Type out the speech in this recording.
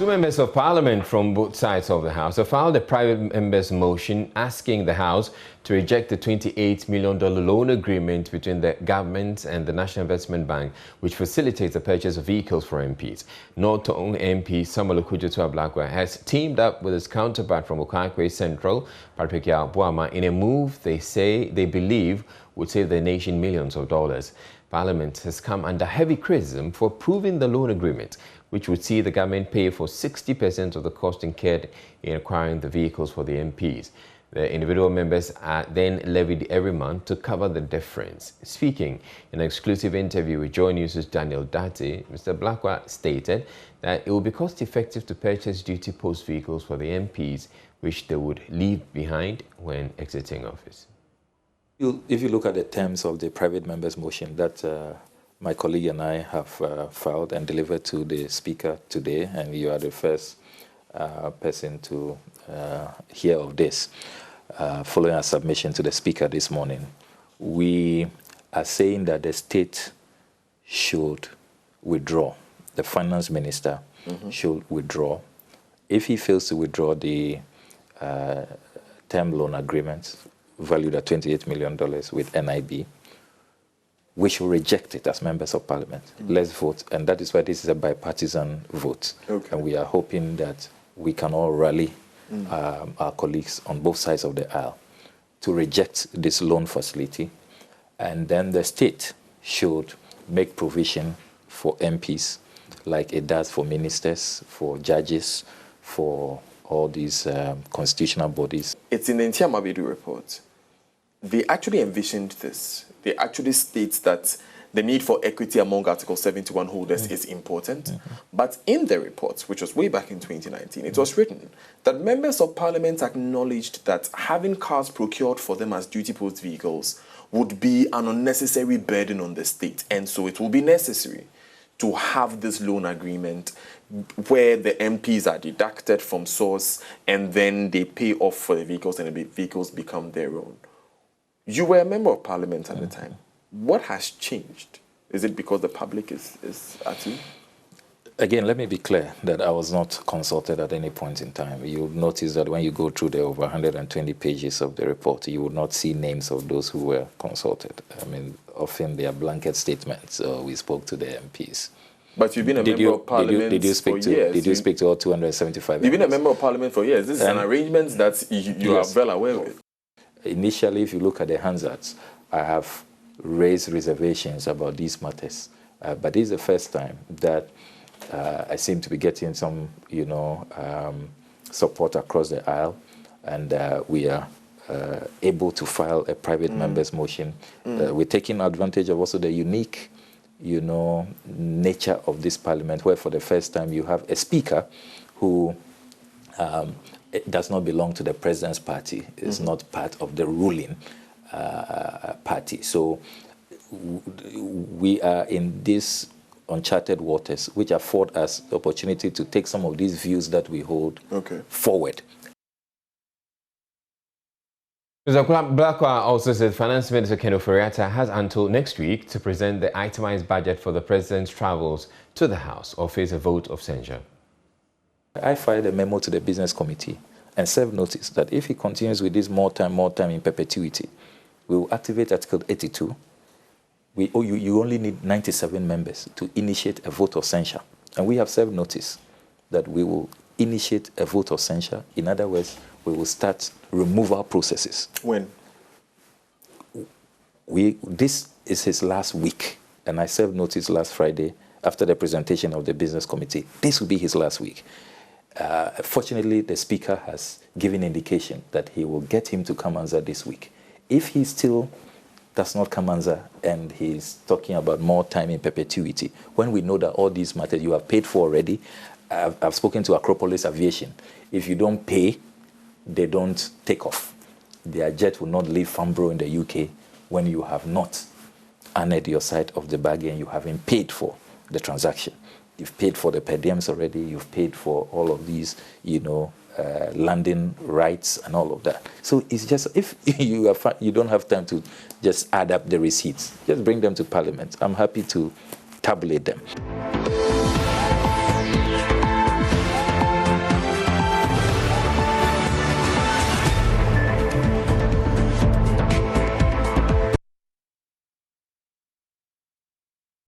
Two members of parliament from both sides of the House have filed a private member's motion asking the House to reject the $28 million loan agreement between the government and the National Investment Bank, which facilitates the purchase of vehicles for MPs. North-owned MP Samuel Okudzeto-Ablakwa has teamed up with his counterpart from Okaigwe Central, Patrick Buama, in a move they believe would save the nation millions of dollars. Parliament has come under heavy criticism for approving the loan agreement, which would see the government pay for 60% of the cost incurred in acquiring the vehicles for the MPs. The individual members are then levied every month to cover the difference. Speaking in an exclusive interview with Joy News' Daniel Dati, Mr. Ablakwa stated that it will be cost-effective to purchase duty post vehicles for the MPs, which they would leave behind when exiting office. If you look at the terms of the private member's motion that my colleague and I have filed and delivered to the Speaker today, and you are the first person to hear of this, following our submission to the Speaker this morning, we are saying that the state should withdraw. The Finance Minister should withdraw. If he fails to withdraw the term loan agreement valued at $28 million with NIB, we should reject it as members of parliament. Let's vote. And that is why this is a bipartisan vote. Okay. And we are hoping that we can all rally our colleagues on both sides of the aisle to reject this loan facility. And then the state should make provision for MPs like it does for ministers, for judges, for all these constitutional bodies. It's in the Ntiamabedu report. They actually envisioned this. They actually state that the need for equity among Article 71 holders is important. But in the report, which was way back in 2019, it was written that members of parliament acknowledged that having cars procured for them as duty post vehicles would be an unnecessary burden on the state. And so it will be necessary to have this loan agreement where the MPs are deducted from source and then they pay off for the vehicles and the vehicles become their own. You were a member of parliament at the time. What has changed? Is it because the public is at you? Again, let me be clear that I was not consulted at any point in time. You'll notice that when you go through the over 120 pages of the report, you will not see names of those who were consulted. I mean, often they are blanket statements. We spoke to the MPs. But you've been a member of parliament for years. Did you speak to all 275 You've been a member of parliament for years. This is an arrangement that you are well aware of. Initially, if you look at the Hansards, I have raised reservations about these matters. But this is the first time that I seem to be getting some, support across the aisle. And we are able to file a private member's motion. We're taking advantage of also the unique, nature of this parliament, where for the first time you have a speaker who it does not belong to the president's party. It's not part of the ruling party. So we are in these uncharted waters, which afford us the opportunity to take some of these views that we hold forward. Mr. Ablakwa also said Finance Minister Ken Ofori-Atta has until next week to present the itemized budget for the president's travels to the House or face a vote of censure. I filed a memo to the Business Committee and served notice that if he continues with this more time in perpetuity, we will activate Article 82. You only need 97 members to initiate a vote of censure. And we have served notice that we will initiate a vote of censure. In other words, we will start removal processes. When? This is his last week, and I served notice last Friday after the presentation of the Business Committee. This will be his last week. Fortunately, the Speaker has given indication that he will get him to come answer this week. If he still does not come answer and he's talking about more time in perpetuity, when we know that all these matters you have paid for already, I've spoken to Acropolis Aviation. If you don't pay, they don't take off. Their jet will not leave Farnborough in the UK when you have not honored your side of the bargain, you haven't paid for the transaction. You've paid for the per diems already. You've paid for all of these, landing rights and all of that. So it's just, if you don't have time to just add up the receipts, just bring them to Parliament. I'm happy to tabulate them.